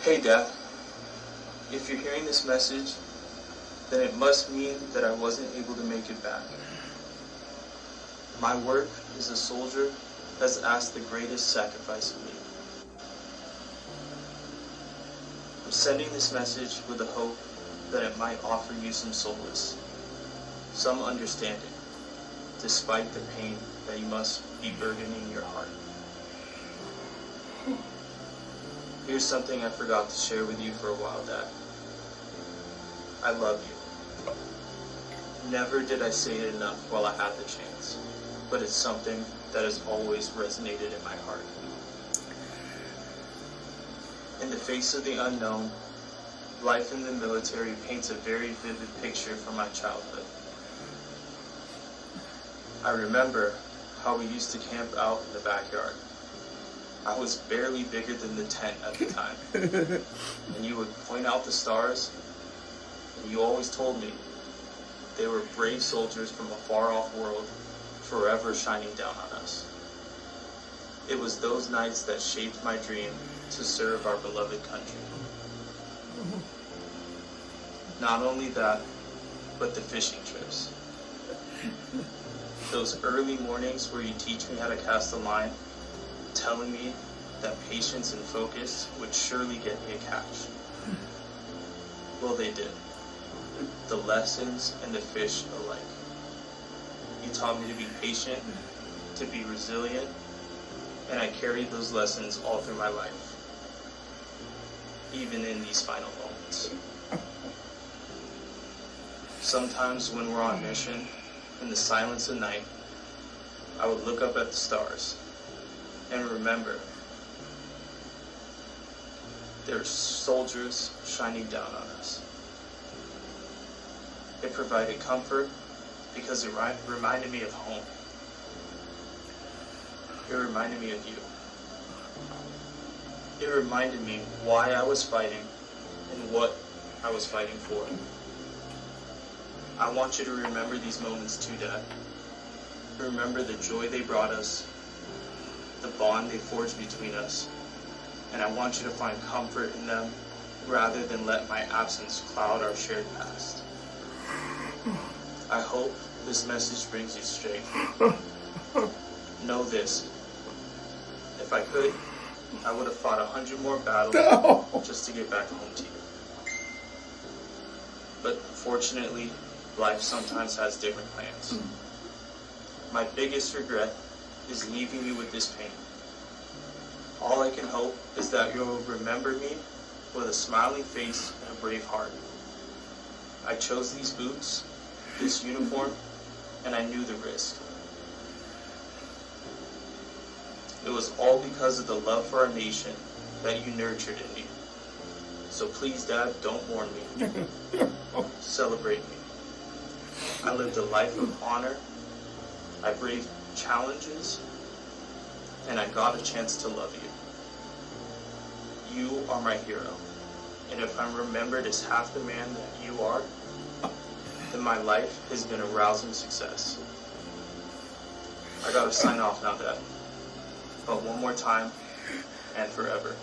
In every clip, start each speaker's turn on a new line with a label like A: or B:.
A: Hey Dad, if you're hearing this message, then it must mean that I wasn't able to make it back. My work as a soldier has asked the greatest sacrifice of me. I'm sending this message with the hope that it might offer you some solace, some understanding, despite the pain that you must be burdening your heart. Here's something I forgot to share with you for a while, Dad. I love you. Never did I say it enough while I had the chance, but it's something that has always resonated in my heart. In the face of the unknown, life in the military paints a very vivid picture from my childhood. I remember how we used to camp out in the backyard. I was barely bigger than the tent at the time. And you would point out the stars, and you always told me they were brave soldiers from a far-off world, forever shining down on us. It was those nights that shaped my dream to serve our beloved country. Not only that, but the fishing trips. Those early mornings where you teach me how to cast a line, telling me that patience and focus would surely get me a catch. Well, they did. The lessons and the fish alike. You taught me to be patient, to be resilient, and I carried those lessons all through my life, even in these final moments. Sometimes when we're on mission, in the silence of night, I would look up at the stars and remember there are soldiers shining down on us. It provided comfort because it reminded me of home. It reminded me of you. It reminded me why I was fighting and what I was fighting for. I want you to remember these moments too, Dad. Remember the joy they brought us, the bond they forged between us, and I want you to find comfort in them rather than let my absence cloud our shared past. I hope this message brings you strength. Know this. If I could, I would have fought 100 more battles just to get back home to you. But unfortunately, life sometimes has different plans. My biggest regret is leaving you with this pain. All I can hope is that you'll remember me with a smiling face and a brave heart. I chose these boots, this uniform, and I knew the risk. It was all because of the love for our nation that you nurtured in me. So please, Dad, don't mourn me. Celebrate me. I lived a life of honor. I braved challenges, and I got a chance to love you. You are my hero, and if I'm remembered as half the man that you are, then my life has been a rousing success. I gotta sign off now, Dad. But one more time, and forever,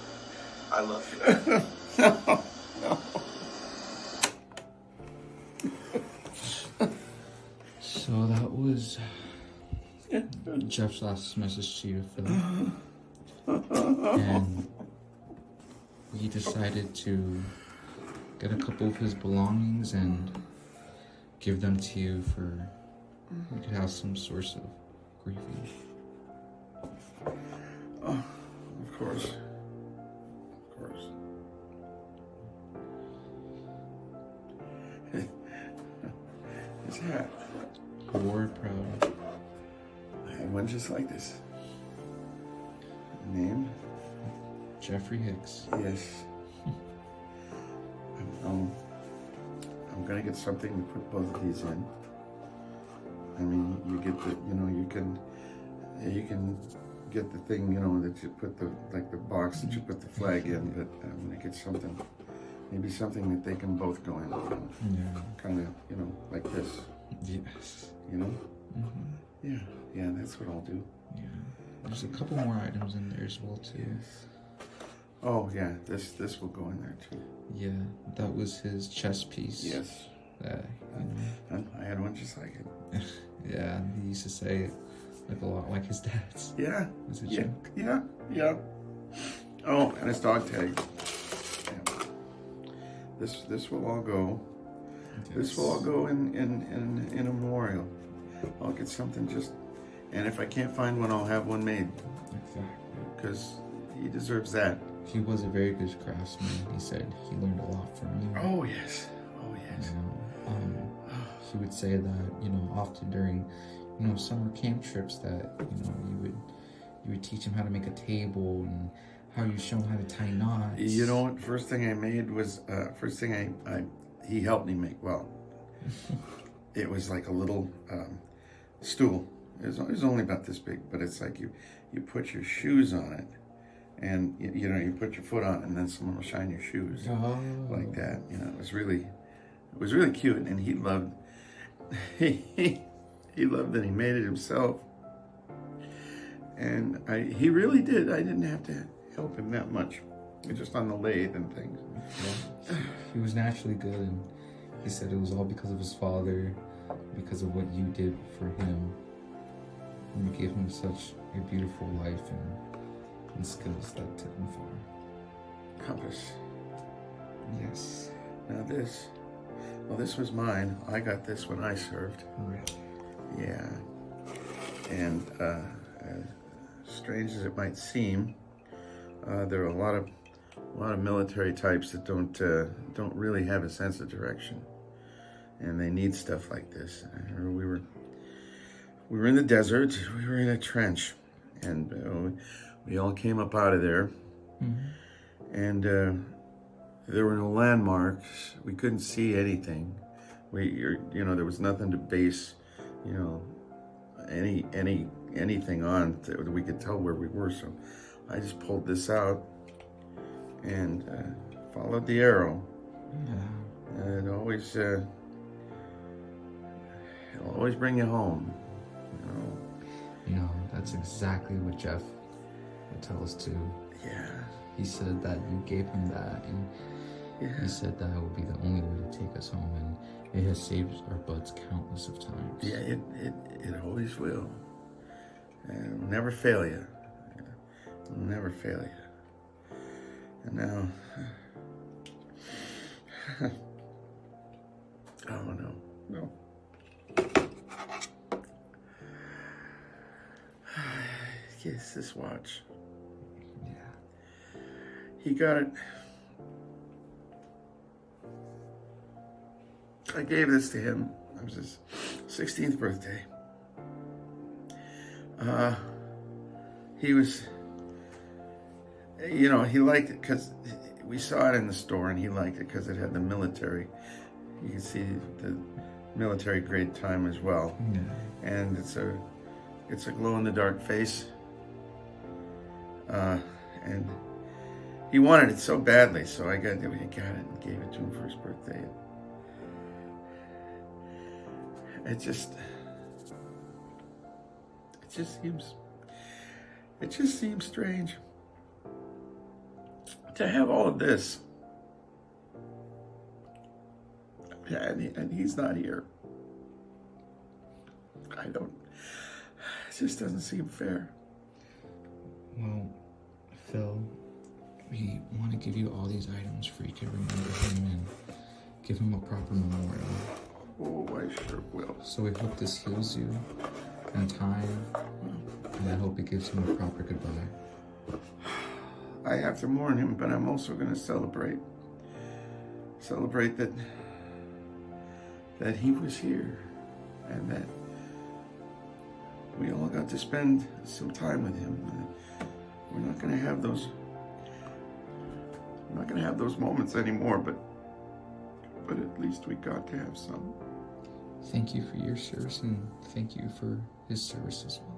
A: I love you.
B: So that was Jeff's last message to you, Philip. And we decided to get a couple of his belongings and give them to you for you could have some source of grieving.
C: Oh, of course. Of course. His hat.
B: War proud.
C: I had one just like this. Name?
B: Jeffrey Hicks.
C: Yes. I'm gonna get something to put both of these in. I mean, you get the, you can get the thing, that you put the box that you put the flag in, but I'm gonna get something, maybe something that they can both go in,
B: Yeah.
C: kind of, like this,
B: Yes.
C: Yeah, that's what I'll do.
B: Yeah. There's a couple more items in there as well too.
C: Yes. Oh yeah, this will go in there too.
B: Yeah, that was his chess piece.
C: Yes.
B: That,
C: And I had one just like it.
B: yeah, he used to say it like a lot like his dad's.
C: Yeah.
B: Was it
C: Yeah.
B: Joke?
C: Yeah. Oh, and his dog tag. Yeah. This will all go. This will all go in a memorial. I'll get something just, and if I can't find one, I'll have one made
B: Exactly.
C: because he deserves that.
B: He was a very good craftsman. He said he learned a lot from you.
C: Oh yes. Oh yes.
B: He would say that, often during, summer camp trips that, you would teach him how to make a table and how you show him how to tie knots.
C: You know what? First thing I made was he helped me make. Well, it was like a little stool. It was only about this big, but it's like you put your shoes on it, and you put your foot on it, and then someone will shine your shoes like that. It was really cute, and he loved he loved that he made it himself, and he really did. I didn't have to help him that much, just on the lathe and things.
B: Yeah. He was naturally good, and he said it was all because of his father, because of what you did for him. And you gave him such a beautiful life and skills that took him far.
C: Compass.
B: Yes.
C: Now this was mine. I got this when I served. Yeah. And strange as it might seem, there are a lot of military types that don't really have a sense of direction, and they need stuff like this. I remember we were in the desert. We were in a trench, and we all came up out of there, and there were no landmarks. We couldn't see anything. There was nothing to base, anything on that we could tell where we were. So I just pulled this out and followed the arrow.
B: Yeah.
C: It'll always bring you home.
B: That's exactly what Jeff would tell us too.
C: Yeah.
B: He said that you gave him that, and he said that would be the only way to take us home, and it has saved our butts countless of times.
C: Yeah, it always will. It'll never fail you. It'll never fail you. And now, oh no. Yes, this watch.
B: Yeah.
C: He got it. I gave this to him. It was his 16th birthday. He was, he liked it because we saw it in the store, and he liked it because it had the military. You can see the military grade time as well.
B: Yeah.
C: And it's a glow-in-the-dark face. And he wanted it so badly, so I got it and gave it to him for his birthday. It just seems strange to have all of this, and he's not here. It just doesn't seem fair.
B: Well, Phil, we want to give you all these items for you to remember him and give him a proper memorial.
C: Oh, I sure will.
B: So we hope this heals you in time, and I hope it gives him a proper goodbye.
C: I have to mourn him, but I'm also going to celebrate that he was here, and that we all got to spend some time with him. We're not going to have those moments anymore, but at least we got to have some.
B: Thank you for your service, and thank you for his service as well.